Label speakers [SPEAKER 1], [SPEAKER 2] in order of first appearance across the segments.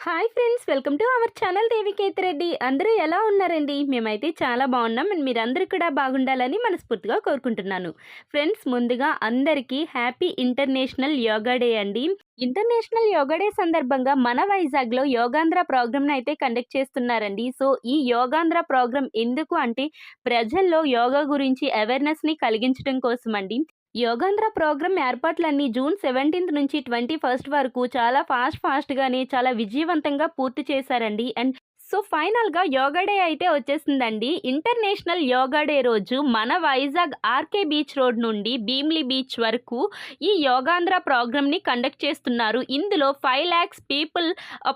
[SPEAKER 1] Hi friends, welcome to our channel Devikethireddy. అందరూ ఎలా ఉన్నారండి? మేమైతే చాలా బాగున్నాం అండ్ మీరందరూ కూడా బాగుండాలని మనస్ఫూర్తిగా కోరుకుంటున్నాను. ఫ్రెండ్స్, ముందుగా అందరికీ హ్యాపీ ఇంటర్నేషనల్ యోగా డే అండి. ఇంటర్నేషనల్ యోగా డే సందర్భంగా మన వైజాగ్లో యోగాంధ్ర ప్రోగ్రామ్ని అయితే కండక్ట్ చేస్తున్నారండి. సో ఈ యోగాంధ్ర ప్రోగ్రామ్ ఎందుకు అంటే ప్రజల్లో యోగా గురించి అవేర్నెస్ని కలిగించడం కోసం అండి. యోగాంధ్ర ప్రోగ్రామ్ ఏర్పాట్లన్నీ జూన్ 17 నుంచి 21 వరకు చాలా ఫాస్ట్‌గానే చాలా విజయవంతంగా పూర్తి చేశారండి. అండ్ సో ఫైనల్‌గా యోగా డే అయితే వచ్చేసిందండి. ఇంటర్నేషనల్ యోగా డే రోజు మన వైజాగ్ ఆర్‌కే బీచ్ రోడ్ నుండి భీమిలి బీచ్ వరకు ఈ యోగాంధ్ర ప్రోగ్రామ్‌ని కండక్ట్ చేస్తున్నారు. ఇందులో 5,00,000 పీపుల్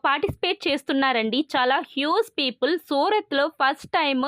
[SPEAKER 1] పార్టిసిపేట్ చేస్తున్నారండి. చాలా హ్యూజ్ పీపుల్. సూరత్‌లో ఫస్ట్ టైమ్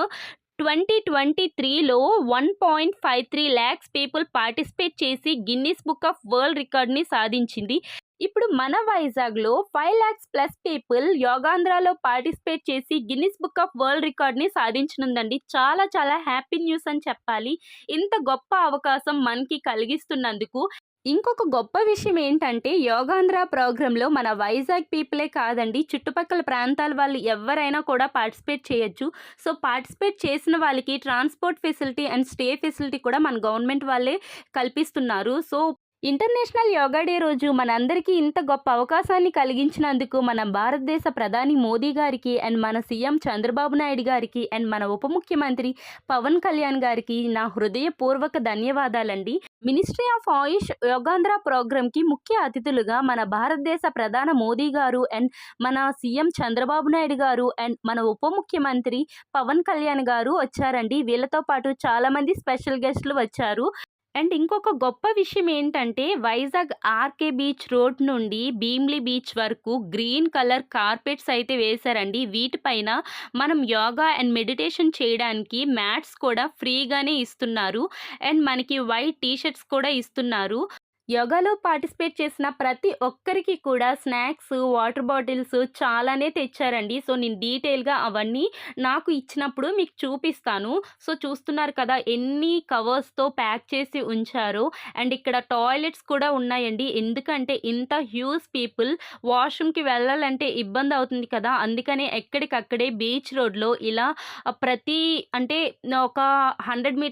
[SPEAKER 1] 2023లో 1.53 లాక్స్ పీపుల్ పార్టిసిపేట్ చేసి గిన్నిస్ బుక్ ఆఫ్ వరల్డ్ రికార్డ్‌ని సాధించింది. ఇప్పుడు మన వైజాగ్‌లో 5,00,000 ప్లస్ పీపుల్ యోగాంధ్రలో పార్టిసిపేట్ చేసి గిన్నిస్ బుక్ ఆఫ్ వరల్డ్ రికార్డ్‌ని సాధించనుందండి. చాలా చాలా హ్యాపీ న్యూస్ అని చెప్పాలి. ఇంత గొప్ప అవకాశం మనకి కలిగిస్తున్నందుకు. ఇంకొక గొప్ప విషయం ఏంటంటే యోగాంధ్ర ప్రోగ్రాంలో మన వైజాగ్ పీపులే కాదండి, చుట్టుపక్కల ప్రాంతాల వాళ్ళు ఎవరైనా కూడా పార్టిసిపేట్ చేయొచ్చు. సో పార్టిసిపేట్ చేసిన వాళ్ళకి transport facility and stay facility కూడా మన గవర్నమెంట్ వాళ్ళే కల్పిస్తున్నారు. సో ఇంటర్నేషనల్ యోగా డే రోజు మనందరికీ ఇంత గొప్ప అవకాశాన్ని కలిగించినందుకు మన భారతదేశ ప్రధాని మోదీ గారికి అండ్ మన సీఎం చంద్రబాబు నాయుడు గారికి అండ్ మన ఉప ముఖ్యమంత్రి పవన్ కళ్యాణ్ గారికి నా హృదయపూర్వక ధన్యవాదాలండి. మినిస్ట్రీ ఆఫ్ ఆయుష్ యోగాంధ్ర ప్రోగ్రామ్‌కి ముఖ్య అతిథులుగా మన భారతదేశ ప్రధాన మోదీ గారు అండ్ మన సీఎం చంద్రబాబు నాయుడు గారు అండ్ మన ఉప ముఖ్యమంత్రి పవన్ కళ్యాణ్ గారు వచ్చారండి. వీళ్ళతో పాటు చాలామంది స్పెషల్ గెస్టులు వచ్చారు. అండ్ ఇంకొక గొప్ప విషయం ఏంటంటే వైజాగ్ ఆర్‌కే బీచ్ రోడ్ నుండి భీమిలి బీచ్ వరకు గ్రీన్ కలర్ కార్పెట్స్ అయితే వేశారండి. వీటిపైన మనం యోగా అండ్ మెడిటేషన్ చేయడానికి మ్యాట్స్ కూడా ఫ్రీగానే ఇస్తున్నారు. అండ్ మనకి వైట్ టీ షర్ట్స్ కూడా ఇస్తున్నారు. యోగాలో పార్టిసిపేట్ చేసిన ప్రతి ఒక్కరికి కూడా స్నాక్స్, వాటర్ బాటిల్స్ చాలానే తెచ్చారండి. సో నేను డీటెయిల్‌గా అవన్నీ నాకు ఇచ్చినప్పుడు మీకు చూపిస్తాను. సో చూస్తున్నారు కదా ఎన్ని కవర్స్‌తో ప్యాక్ చేసి ఉంచారో. అండ్ ఇక్కడ టాయిలెట్స్ కూడా ఉన్నాయండి. ఎందుకంటే ఇంత హ్యూజ్ పీపుల్ వాష్‌రూమ్‌కి వెళ్ళాలంటే ఇబ్బంది అవుతుంది కదా! అందుకనే ఎక్కడికక్కడే బీచ్ రోడ్‌లో ఇలా ప్రతి అంటే ఒక 100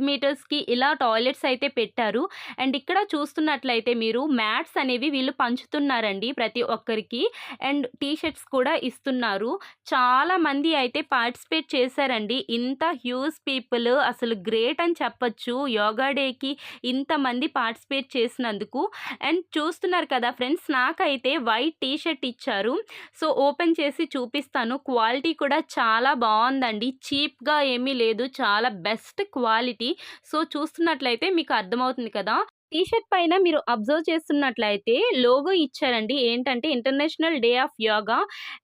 [SPEAKER 1] మీటర్స్‌కి ఇలా టాయిలెట్స్ అయితే పెట్టారు. అండ్ ఇక్కడ చూస్తున్నట్లయితే మీరు మ్యాట్స్ అనేవి వీళ్ళు పంచుతున్నారండి ప్రతి ఒక్కరికి. అండ్ టీ షర్ట్స్ కూడా ఇస్తున్నారు. చాలా మంది అయితే పార్టిసిపేట్ చేశారండి. ఇంత హ్యూజ్ పీపుల్ అసలు గ్రేట్ అని చెప్పొచ్చు. యోగా డేకి ఇంతమంది పార్టిసిపేట్ చేసినందుకు. అండ్ చూస్తున్నారు కదా ఫ్రెండ్స్, నాకైతే వైట్ టీ షర్ట్ ఇచ్చారు. సో ఓపెన్ చేసి చూపిస్తాను. క్వాలిటీ కూడా చాలా బాగుందండి. చీప్‌గా ఏమీ లేదు. చాలా బెస్ట్ క్వాలిటీ. సో చూస్తున్నట్లయితే మీకు అర్థమవుతుంది కదా! టీ షర్ట్ పైన మీరు అబ్జర్వ్ చేస్తున్నట్లయితే లోగో ఇచ్చారండి. ఏంటంటే international day of yoga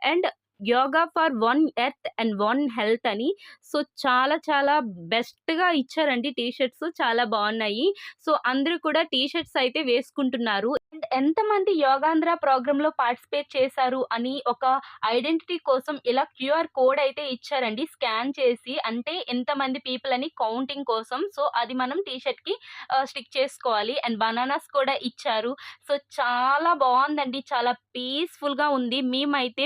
[SPEAKER 1] and yoga for one earth and one health అని. సో చాలా చాలా బెస్ట్‌గా ఇచ్చారండి టీ షర్ట్స్. చాలా బాగున్నాయి. సో అందరూ కూడా టీ షర్ట్స్ అయితే వేసుకుంటున్నారు. అండ్ ఎంతమంది యోగాంధ్ర ప్రోగ్రామ్‌లో పార్టిసిపేట్ చేశారు అని ఒక ఐడెంటిటీ కోసం ఇలా క్యూఆర్ కోడ్ అయితే ఇచ్చారండి. స్కాన్ చేసి అంటే ఎంతమంది పీపుల్ అని కౌంటింగ్ కోసం. సో అది మనం టీ షర్ట్‌కి స్టిక్ చేసుకోవాలి. అండ్ బనానాస్ కూడా ఇచ్చారు. సో చాలా బాగుందండి. చాలా పీస్‌ఫుల్‌గా ఉంది. మేమైతే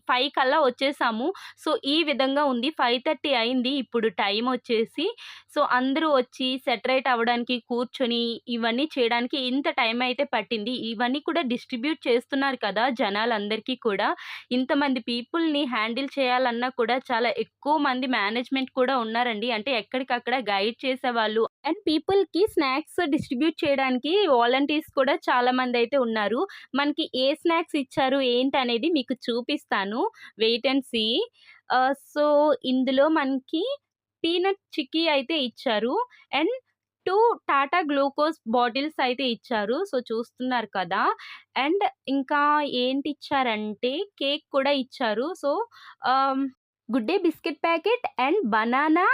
[SPEAKER 1] 5 కల్లా వచ్చేసాము. సో ఈ విధంగా ఉంది. 5:30 అయింది ఇప్పుడు టైం వచ్చేసి. సో అందరూ వచ్చి సెటరేట్ అవ్వడానికి, కూర్చొని ఇవన్నీ చేయడానికి ఇంత టైం అయితే పట్టింది. ఇవన్నీ కూడా డిస్ట్రిబ్యూట్ చేస్తున్నారు కదా జనాలందరికీ కూడా. ఇంతమంది పీపుల్‌ని హ్యాండిల్ చేయాలన్నా కూడా చాలా ఎక్కువ మంది మేనేజ్మెంట్ కూడా ఉన్నారండి. అంటే ఎక్కడికక్కడ గైడ్ చేసేవాళ్ళు అండ్ పీపుల్‌కి స్నాక్స్ డిస్ట్రిబ్యూట్ చేయడానికి వాలంటీర్స్ కూడా చాలామందైతే ఉన్నారు. మనకి ఏ స్నాక్స్ ఇచ్చారు ఏంటనేది మీకు చూపిస్తాను. Wait and see. సో ఇందులో మనకి పీనట్ చిక్కీ అయితే ఇచ్చారు. అండ్ 2 టాటా గ్లూకోజ్ బాటిల్స్ అయితే ఇచ్చారు. సో చూస్తున్నారు కదా! అండ్ ఇంకా ఏంటిచ్చారంటే కేక్ కూడా ఇచ్చారు. So good day biscuit packet and banana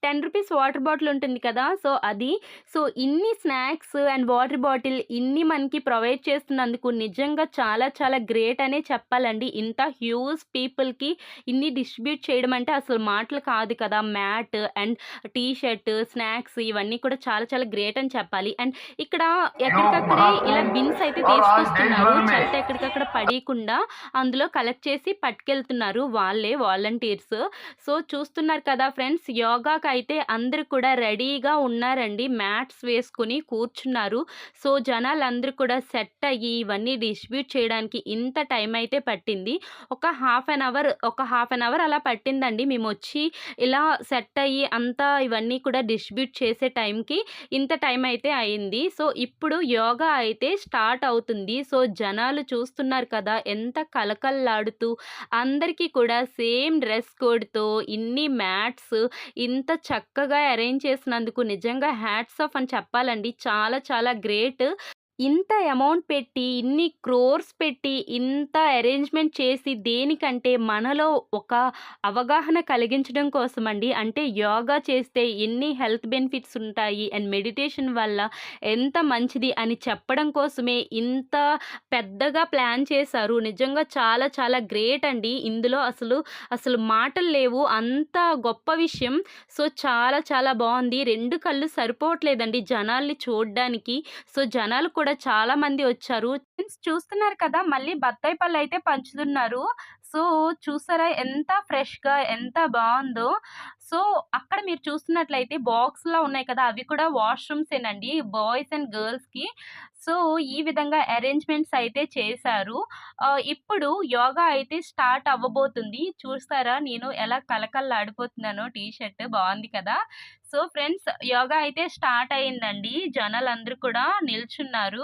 [SPEAKER 1] రూ. 10 వాటర్ బాటిల్ ఉంటుంది కదా! సో, అది. సో, ఇన్ని స్నాక్స్ అండ్ వాటర్ బాటిల్ ఇన్ని మనకి ప్రొవైడ్ చేస్తున్నందుకు నిజంగా చాలా చాలా గ్రేట్ అనే చెప్పాలండి. ఇంత హ్యూజ్ పీపుల్‌కి ఇన్ని డిస్ట్రిబ్యూట్ చేయడం అంటే అసలు మాటలు కాదు కదా! Mat and T shirt, snacks ఇవన్నీ కూడా చాలా చాలా గ్రేట్ అని చెప్పాలి. అండ్ ఇక్కడ ఎక్కడికక్కడే ఇలా బిన్స్ అయితే
[SPEAKER 2] और आज देश
[SPEAKER 1] తీసుకొస్తున్నారు.
[SPEAKER 2] भर में
[SPEAKER 1] చెత్త ఎక్కడికక్కడ పడీకుండా అందులో కలెక్ట్ చేసి పట్టుకెళ్తున్నారు వాళ్ళే వాలంటీర్స్. సో, చూస్తున్నారు కదా ఫ్రెండ్స్, యోగాకైతే అందరూ కూడా రెడీగా ఉన్నారండి. మ్యాట్స్ వేసుకొని కూర్చున్నారు. సో, జనాలందరూ కూడా సెట్ అయ్యి ఇవన్నీ డిస్ట్రిబ్యూట్ చేయడానికి ఇంత టైం అయితే పట్టింది. ఒక హాఫ్ అన్ అవర్ అలా పట్టిందండి. మేమొచ్చి ఇలా సెట్ అయ్యి అంతా ఇవన్నీ కూడా డిస్ట్రిబ్యూట్ చేసే టైంకి ఇంత టైం అయితే అయింది. సో, ఇప్పుడు యోగా అయితే స్టార్ట్ అవుతుంది. సో, జనాలు చూస్తున్నారు కదా ఎంత కళకళలాడుతూ అందరికీ కూడా సేమ్ డ్రెస్ కోడ్‌తో ఇన్ని మ్యాట్స్ ఇంత చక్కగా అరేంజ్ చేసినందుకు నిజంగా హ్యాట్స్ ఆఫ్ అని చెప్పాలండి. చాలా చాలా గ్రేట్. ఇంత అమౌంట్ పెట్టి, ఇన్ని క్రోర్స్ పెట్టి, ఇంత అరేంజ్‌మెంట్ చేసి దేనికంటే మనలో ఒక అవగాహన కలిగించడం కోసమండి. అంటే యోగా చేస్తే ఎన్ని హెల్త్ బెనిఫిట్స్ ఉంటాయి అండ్ మెడిటేషన్ వల్ల ఎంత మంచిది అని చెప్పడం కోసమే ఇంత పెద్దగా ప్లాన్ చేశారు. నిజంగా చాలా చాలా గ్రేట్ అండి. ఇందులో అసలు మాటలు లేవు. అంత గొప్ప విషయం. సో, చాలా చాలా బావుంది. 2 కళ్ళు సరిపోవట్లేదండి జనాల్ని చూడ్డానికి. సో, జనాలు కూడా చాలామంది వచ్చారు. ఫ్రెండ్స్ చూస్తున్నారు కదా! మళ్ళీ బత్తాయి పళ్ళైతే పంచుతున్నారు. సో, చూసారా ఎంత ఫ్రెష్‌గా ఎంత బావుందో. సో, అక్కడ మీరు చూస్తున్నట్లయితే బాక్స్‌లా ఉన్నాయి కదా! అవి కూడా వాష్‌రూమ్సేనండి బాయ్స్ అండ్ గర్ల్స్‌కి. సో, ఈ విధంగా అరేంజ్‌మెంట్స్ అయితే చేశారు. ఇప్పుడు యోగా అయితే స్టార్ట్ అవ్వబోతుంది. చూస్తారా నేను ఎలా కళకళలాడిపోతున్నానో టీ షర్ట్ బావుంది కదా! సో, ఫ్రెండ్స్ యోగా అయితే స్టార్ట్ అయిందండి. జనాలందరూ కూడా నిల్చున్నారు.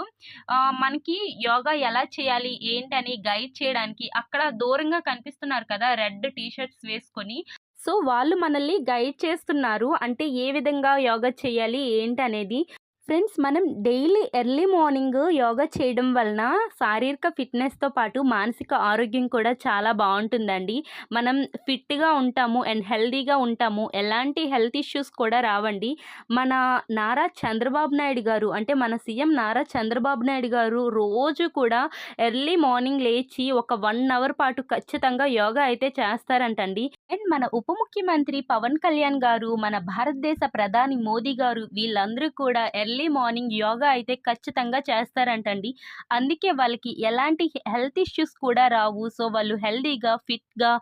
[SPEAKER 1] మనకి యోగా ఎలా చేయాలి, ఏంటని గైడ్ చేయడానికి అక్కడ దూరంగా కనిపిస్తున్నారు కదా! రెడ్ టీ షర్ట్స్ వేసుకొని. సో, వాళ్ళు మనల్ని గైడ్ చేస్తున్నారు. అంటే ఏ విధంగా యోగా చేయాలి, ఏంటనేది. ఫ్రెండ్స్ మనం డైలీ ఎర్లీ మార్నింగ్ యోగా చేయడం వలన శారీరక ఫిట్‌నెస్‌తో పాటు మానసిక ఆరోగ్యం కూడా చాలా బావుంటుందండి. మనం ఫిట్‌గా ఉంటాము అండ్ హెల్తీగా ఉంటాము. ఎలాంటి హెల్త్ ఇష్యూస్ కూడా రావండి. మన నారా చంద్రబాబు నాయుడు గారు అంటే మన సీఎం నారా చంద్రబాబు నాయుడు గారు రోజు కూడా ఎర్లీ మార్నింగ్ లేచి ఒక 1 అవర్ పాటు ఖచ్చితంగా యోగా అయితే చేస్తారంటండి. అండ్ మన ఉప ముఖ్యమంత్రి పవన్ కళ్యాణ్ గారు, మన భారతదేశ ప్రధాని మోదీ గారు వీళ్ళందరూ కూడా ఎర్లీ మార్నింగ్ యోగా అయితే ఖచ్చితంగా చేస్తారంటండి. అందుకే వాళ్ళకి ఎలాంటి హెల్త్ ఇష్యూస్ కూడా రావు. సో, వాళ్ళు హెల్తీగా, ఫిట్‌గా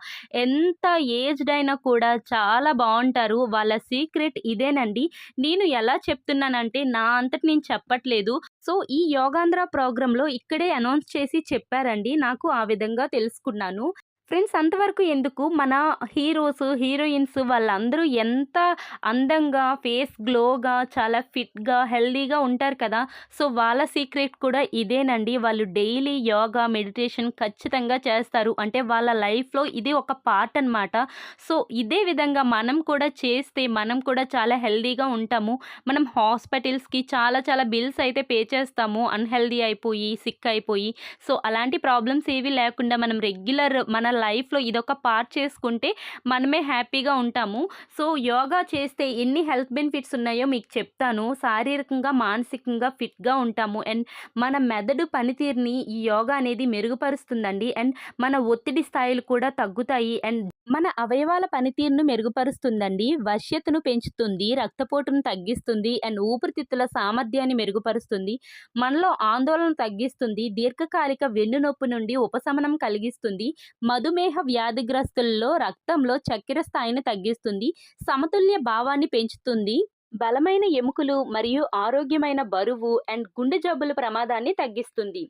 [SPEAKER 1] ఎంత ఏజ్డ్ అయినా కూడా చాలా బావుంటారు. వాళ్ళ సీక్రెట్ ఇదేనండి. నేను ఎలా చెప్తున్నానంటే నా అంతట నేను చెప్పట్లేదు. సో, ఈ యోగాంధ్ర ప్రోగ్రామ్‌లో ఇక్కడే అనౌన్స్ చేసి చెప్పారండి. నాకు ఆ విధంగా తెలుసుకున్నాను. ఫ్రెండ్స్ అంతవరకు ఎందుకు మన హీరోస్, హీరోయిన్స్ వాళ్ళందరూ ఎంత అందంగా, ఫేస్ గ్లోగా, చాలా ఫిట్‌గా, హెల్తీగా ఉంటారు కదా! సో, వాళ్ళ సీక్రెట్ కూడా ఇదేనండి. వాళ్ళు డైలీ యోగా, మెడిటేషన్ ఖచ్చితంగా చేస్తారు. అంటే వాళ్ళ లైఫ్‌లో ఇది ఒక పార్ట్ అనమాట. సో, ఇదే విధంగా మనం కూడా చేస్తే మనం కూడా చాలా హెల్తీగా ఉంటాము. మనం హాస్పిటల్స్‌కి చాలా చాలా బిల్స్ అయితే పే చేస్తాము. అన్‌హెల్తీ అయిపోయి, సిక్ అయిపోయి. సో, అలాంటి ప్రాబ్లమ్స్ ఏవి లేకుండా మనం రెగ్యులర్ మన లైఫ్‌లో ఇదొక పార్ట్ చేసుకుంటే మనమే హ్యాపీగా ఉంటాము. సో, యోగా చేస్తే ఎన్ని హెల్త్ బెనిఫిట్స్ ఉన్నాయో మీకు చెప్తాను. శారీరకంగా, మానసికంగా ఫిట్‌గా ఉంటాము. అండ్ మన మెదడు పనితీరుని ఈ యోగా అనేది మెరుగుపరుస్తుందండి. అండ్ మన ఒత్తిడి స్థాయిలు కూడా తగ్గుతాయి. అండ్ మన అవయవాల పనితీరును మెరుగుపరుస్తుందండి. వశ్యతను పెంచుతుంది, రక్తపోటును తగ్గిస్తుంది అండ్ ఊపిరితిత్తుల సామర్థ్యాన్ని మెరుగుపరుస్తుంది. మనలో ఆందోళన తగ్గిస్తుంది, దీర్ఘకాలిక వెన్నునొప్పి నుండి ఉపశమనం కలిగిస్తుంది, మధుమేహ వ్యాధిగ్రస్తుల్లో రక్తంలో చక్కెర స్థాయిని తగ్గిస్తుంది, సమతుల్య భావాన్ని పెంచుతుంది, బలమైన ఎముకలు మరియు ఆరోగ్యమైన బరువు అండ్ గుండె జబ్బుల ప్రమాదాన్ని తగ్గిస్తుంది.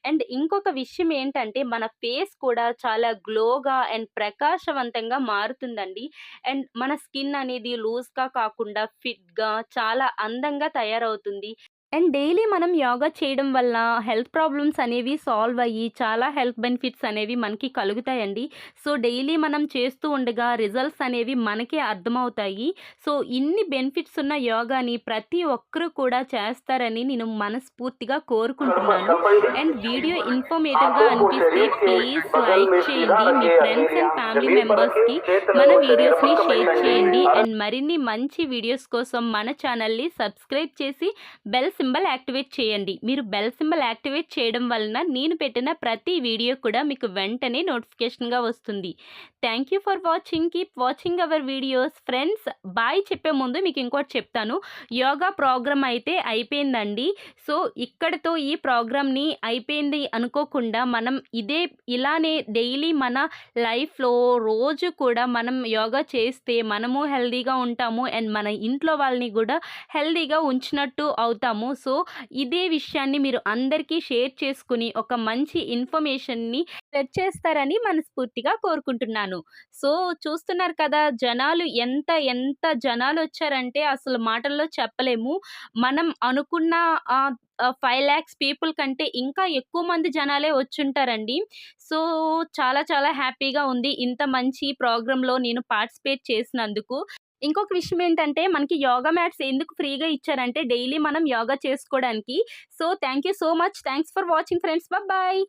[SPEAKER 1] అండ్ ఇంకొక విషయం ఏంటంటే మన ఫేస్ కూడా చాలా గ్లోగా అండ్ ప్రకాశవంతంగా మారుతుందండి. అండ్ మన స్కిన్ అనేది లూజ్‌గా కాకుండా ఫిట్‌గా చాలా అందంగా తయారవుతుంది. అండ్ డైలీ మనం యోగా చేయడం వల్ల హెల్త్ ప్రాబ్లమ్స్ అనేవి సాల్వ్ అయ్యి చాలా హెల్త్ బెనిఫిట్స్ అనేవి మనకి కలుగుతాయండి. సో, డైలీ మనం చేస్తూ ఉండగా రిజల్ట్స్ అనేవి మనకే అర్థమవుతాయి. సో, ఇన్ని బెనిఫిట్స్ ఉన్న యోగాని ప్రతి ఒక్కరు కూడా చేస్తారని నేను మనస్ఫూర్తిగా కోరుకుంటున్నాను. అండ్ వీడియో ఇన్ఫర్మేటివ్‌గా అనిపిస్తే ప్లీజ్ లైక్ చేయండి. మీ ఫ్రెండ్స్ అండ్ ఫ్యామిలీ మెంబర్స్‌కి మన వీడియోస్‌ని షేర్ చేయండి. అండ్ మరిన్ని మంచి వీడియోస్ కోసం మన ఛానల్‌ని సబ్స్క్రైబ్ చేసి బెల్ సింబల్ యాక్టివేట్ చేయండి. మీరు బెల్ సింబల్ యాక్టివేట్ చేయడం వలన నేను పెట్టిన ప్రతి వీడియో కూడా మీకు వెంటనే నోటిఫికేషన్‌గా వస్తుంది. Thank you for watching. Keep watching our videos. Friends, bye చెప్పే ముందు మీకు ఇంకోటి చెప్తాను. యోగా ప్రోగ్రామ్ అయితే అయిపోయిందండి. సో, ఇక్కడితో ఈ ప్రోగ్రామ్‌ని అయిపోయింది అనుకోకుండా మనం ఇలానే డైలీ మన లైఫ్‌లో రోజు కూడా మనం యోగా చేస్తే మనము హెల్తీగా ఉంటాము. అండ్ మన ఇంట్లో వాళ్ళని కూడా హెల్తీగా ఉంచినట్టు అవుతాము. సో, ఇదే విషయాన్ని మీరు అందరికీ షేర్ చేసుకొని ఒక మంచి ఇన్ఫర్మేషన్‌ని స్ప్రెడ్ చేస్తారని మనస్ఫూర్తిగా కోరుకుంటున్నాను. సో, చూస్తున్నారు కదా, ఎంత జనాలొచ్చారంటే అసలు మాటల్లో చెప్పలేము. మనం అనుకున్న 5,00,000 పీపుల్ కంటే ఇంకా ఎక్కువ మంది జనాలే వచ్చుంటారండి. సో, చాలా హ్యాపీగా ఉంది ఇంత మంచి ప్రోగ్రామ్‌లో నేను పార్టిసిపేట్ చేసినందుకు. ఇంకొక విషయం ఏంటంటే, మనకి యోగా మ్యాట్స్ ఎందుకు ఫ్రీగా ఇచ్చారంటే డైలీ మనం యోగా చేసుకోవడానికి. So, thank you so much. Thanks for watching friends. Bye.